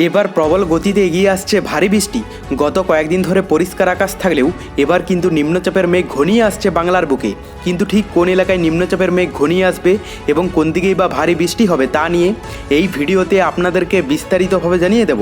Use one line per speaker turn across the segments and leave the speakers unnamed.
এবার প্রবল গতিতে এগিয়ে আসছে ভারী বৃষ্টি। গত কয়েকদিন ধরে পরিষ্কার আকাশ থাকলেও এবার কিন্তু নিম্নচাপের মেঘ ঘনিয়ে আসছে বাংলার বুকে। কিন্তু ঠিক কোন এলাকায় নিম্নচাপের মেঘ ঘনিয়ে আসবে এবং কোন দিকেই বা ভারী বৃষ্টি হবে তা নিয়ে এই ভিডিওতে আপনাদেরকে বিস্তারিতভাবে জানিয়ে দেব।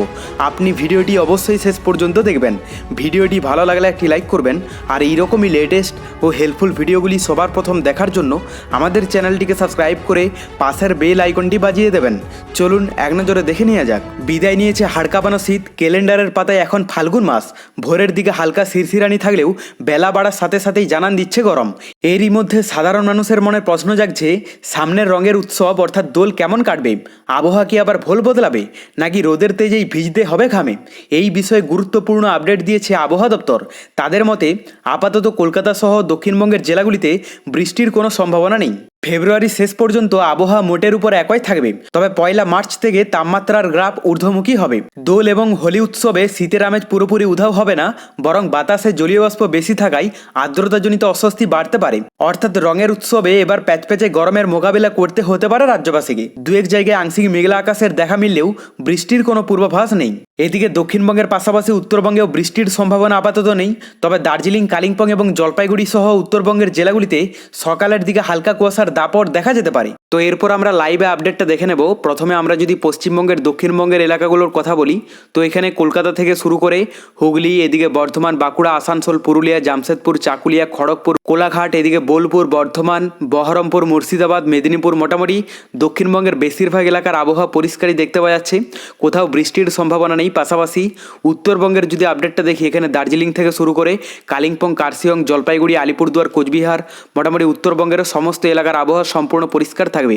আপনি ভিডিওটি অবশ্যই শেষ পর্যন্ত দেখবেন। ভিডিওটি ভালো লাগলে একটি লাইক করবেন, আর এইরকমই লেটেস্ট ও হেল্পফুল ভিডিওগুলি সবার প্রথম দেখার জন্য আমাদের চ্যানেলটিকে সাবস্ক্রাইব করে পাশের বেল আইকনটি বাজিয়ে দেবেন। চলুন এক নজরে দেখে নেওয়া যাক। বিদায় নিয়েছে হাড় কাঁপানো শীত। ক্যালেন্ডারের পাতায় এখন ফাল্গুন মাস। ভোরের দিকে হালকা শিরশিরানি থাকলেও বেলা বাড়ার সাথে সাথেই জানান দিচ্ছে গরম। এরই মধ্যে সাধারণ মানুষের মনে প্রশ্ন জাগছে, সামনের রঙের উৎসব অর্থাৎ দোল কেমন কাটবে? আবহাওয়া কি আবার ভোল বদলাবে, নাকি রোদের তেজেই ভিজতে হবে ঘামে? এই বিষয়ে গুরুত্বপূর্ণ আপডেট দিয়েছে আবহাওয়া দপ্তর। তাদের মতে আপাতত কলকাতা সহ দক্ষিণবঙ্গের জেলাগুলিতে বৃষ্টির কোনো সম্ভাবনা নেই। ফেব্রুয়ারি শেষ পর্যন্ত আবহাওয়া মোটের উপর একই থাকবে, তবে 1 মার্চ থেকে তাপমাত্রার গ্রাফ ঊর্ধ্বমুখী হবে। দোল এবং হোলি উৎসবে শীতের আমেজ পুরোপুরি উধাও হবে না, বরং বাতাসে জলীয় বাষ্প বেশি থাকায় আর্দ্রতাজনিত অস্বস্তি বাড়তে পারে। অর্থাৎ রঙের উৎসবে এবার প্যাচপ্যাচে গরমের মোকাবিলা করতে হতে পারে রাজ্যবাসীকে। দু এক জায়গায় আংশিক মেঘলা আকাশের দেখা মিললেও বৃষ্টির কোনো পূর্বাভাস নেই। এদিকে দক্ষিণবঙ্গের পাশাপাশি উত্তরবঙ্গেও বৃষ্টির সম্ভাবনা আপাতত নেই, তবে দার্জিলিং, কালিম্পং এবং জলপাইগুড়ি সহ উত্তরবঙ্গের জেলাগুলিতে সকালের দিকে হালকা কুয়াশার দাপট দেখা যেতে পারে। তো এরপর আমরা লাইভে আপডেটটা দেখে নেব। প্রথমে আমরা যদি পশ্চিমবঙ্গের দক্ষিণবঙ্গের এলাকাগুলোর কথা বলি, তো এখানে কলকাতা থেকে শুরু করে হুগলি, এদিকে বর্ধমান, বাঁকুড়া, আসানসোল, পুরুলিয়া, জামশেদপুর, চাকুলিয়া, খড়গপুর, কোলাঘাট, এদিকে বোলপুর, বর্ধমান, বহরমপুর, মুর্শিদাবাদ, মেদিনীপুর, মোটামুটি দক্ষিণবঙ্গের বেশিরভাগ এলাকার আবহাওয়া পরিষ্কারই দেখতে পাওয়া যাচ্ছে। কোথাও বৃষ্টির সম্ভাবনা নেই। পাশাপাশি উত্তরবঙ্গের যদি আপডেটটা দেখি, এখানে দার্জিলিং থেকে শুরু করে কালিম্পং, কার্শিয়ং, জলপাইগুড়ি, আলিপুরদুয়ার, কোচবিহার, মোটামুটি উত্তরবঙ্গের সমস্ত এলাকার আবহাওয়া সম্পূর্ণ পরিষ্কার থাকবে।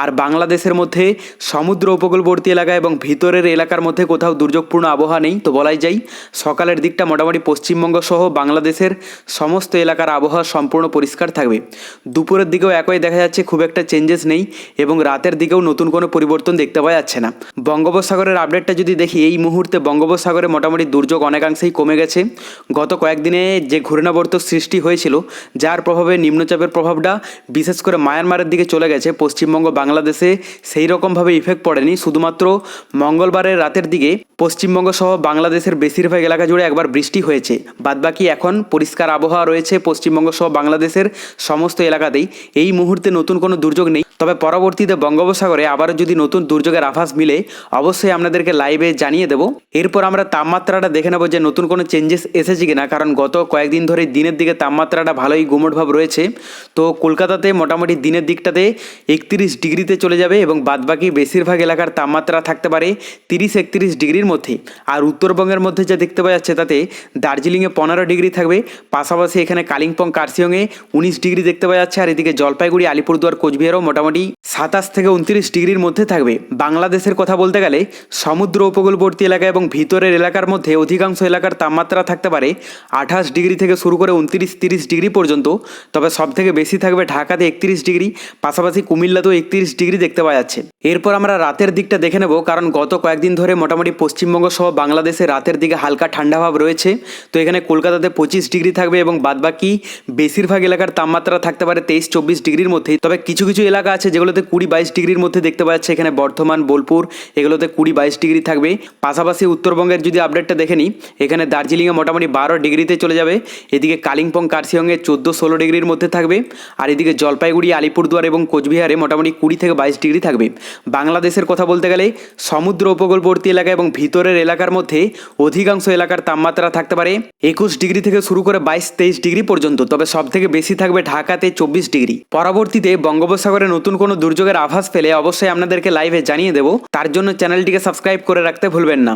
আর বাংলাদেশের মধ্যে সমুদ্র উপকূলবর্তী এলাকা এবং ভিতরের এলাকার মধ্যে কোথাও দুর্যোগপূর্ণ আবহাওয়া নেই। তো বলাই যায় সকালের দিকটা মোটামুটি পশ্চিমবঙ্গ সহ বাংলাদেশের সমস্ত এলাকার আবহাওয়া সম্পূর্ণ পরিষ্কার থাকবে। দুপুরের দিকেও একই দেখা যাচ্ছে, খুব একটা চেঞ্জেস নেই, এবং রাতের দিকেও নতুন কোনো পরিবর্তন দেখতে পাওয়া যাচ্ছে না। বঙ্গোপসাগরের আপডেটটা যদি দেখি, এই মুহূর্তে বঙ্গোপসাগরে মোটামুটি দুর্যোগ অনেকাংশেই কমে গেছে। গত কয়েকদিনে যে ঘূর্ণাবর্ত সৃষ্টি হয়েছিল, যার প্রভাবে নিম্নচাপের প্রভাবটা বিশেষ করে মায়ানমারের দিকে চলে গেছে। পশ্চিমবঙ্গ, বাংলাদেশে সেই রকমভাবে ইফেক্ট পড়েনি। শুধুমাত্র মঙ্গলবারের রাতের দিকে পশ্চিমবঙ্গ সহ বাংলাদেশের বেশিরভাগ এলাকা জুড়ে একবার বৃষ্টি হয়েছে। বাদবাকি এখন পরিষ্কার আবহাওয়া রয়েছে পশ্চিমবঙ্গ সহ বাংলাদেশের সমস্ত এলাকাতেই। এই মুহূর্তে নতুন কোনো দুর্যোগ নেই, তবে পরবর্তীতে বঙ্গোপসাগরে আবারও যদি নতুন দুর্যোগের আভাস মিলে অবশ্যই আপনাদেরকে লাইভে জানিয়ে দেব। এরপর আমরা তাপমাত্রাটা দেখে নেব যে নতুন কোনো চেঞ্জেস এসেছে কিনা, কারণ গত কয়েকদিন ধরে দিনের দিকে তাপমাত্রাটা ভালোই গুমোটভাব রয়েছে। তো কলকাতাতে মোটামুটি দিনের দিকটাতে 31 ডিগ্রিতে চলে যাবে, এবং বাদবাকি বেশিরভাগ এলাকার তাপমাত্রা থাকতে পারে 30-31 ডিগ্রির মধ্যে। আর উত্তরবঙ্গের মধ্যে যা দেখতে পাওয়া যাচ্ছে, তাতে দার্জিলিংয়ে 15 ডিগ্রি থাকবে। পাশাপাশি এখানে কালিম্পং, কার্শিয়ংয়ে 19 ডিগ্রি দেখতে পাওয়া যাচ্ছে। আর এদিকে জলপাইগুড়ি, আলিপুরদুয়ার, কোচবিহারও মোটামুটি 27 থেকে 29 ডিগ্রির মধ্যে থাকবে। বাংলাদেশের কথা বলতে গেলে সমুদ্র উপকূলবর্তী এলাকা এবং ভিতরের এলাকার মধ্যে অধিকাংশ এলাকার তাপমাত্রা থাকতে পারে 28 ডিগ্রি থেকে শুরু করে 29-30 ডিগ্রি পর্যন্ত। তবে সব থেকে বেশি থাকবে ঢাকাতে 31 ডিগ্রি, পাশাপাশি কুমিল্লাতেও 31 ডিগ্রি দেখতে পাওয়া যাচ্ছে। এরপর আমরা রাতের দিকটা দেখে নেব, কারণ গত কয়েকদিন ধরে মোটামুটি পশ্চিমবঙ্গ সহ বাংলাদেশে রাতের দিকে হালকা ঠান্ডা ভাব রয়েছে। তো এখানে কলকাতাতে 25 ডিগ্রি থাকবে, এবং বাদবাকি বেশিরভাগ এলাকার তাপমাত্রা থাকতে পারে 23-24 ডিগ্রির মধ্যেই। তবে কিছু কিছু এলাকা আছে যেগুলোতে 20-22 ডিগ্রির মধ্যে দেখতে পাওয়া যাচ্ছে। এখানে বর্ধমান, বোলপুর, এগুলোতে 20-22 ডিগ্রি থাকবে। পাশাপাশি উত্তরবঙ্গের যদি আপডেটটা দেখে নিই, এখানে দার্জিলিংয়ে মোটামুটি 12 ডিগ্রিতে চলে যাবে। এদিকে কালিম্পং, কার্শিয়ংয়ে 14-16 ডিগ্রির মধ্যে থাকবে। আর এদিকে জলপাইগুড়ি, আলিপুরদুয়ার এবং কোচবিহারে মোটামুটি 20 থেকে 22 ডিগ্রি থাকবে। বাংলাদেশের কথা বলতে গেলে সমুদ্র উপকূলবর্তী এলাকা এবং ভিতরের এলাকার মধ্যে অধিকাংশ এলাকার তাপমাত্রা থাকতে পারে 21 ডিগ্রি থেকে শুরু করে 22-23 ডিগ্রি পর্যন্ত। তবে সব থেকে বেশি থাকবে ঢাকাতে 24 ডিগ্রি। পরবর্তীতে বঙ্গোপসাগরে নতুন কোনো দুর্যোগের আভাস পেলে অবশ্যই আপনাদেরকে লাইভে জানিয়ে দেব। তার জন্য চ্যানেলটিকে সাবস্ক্রাইব করে রাখতে ভুলবেন না।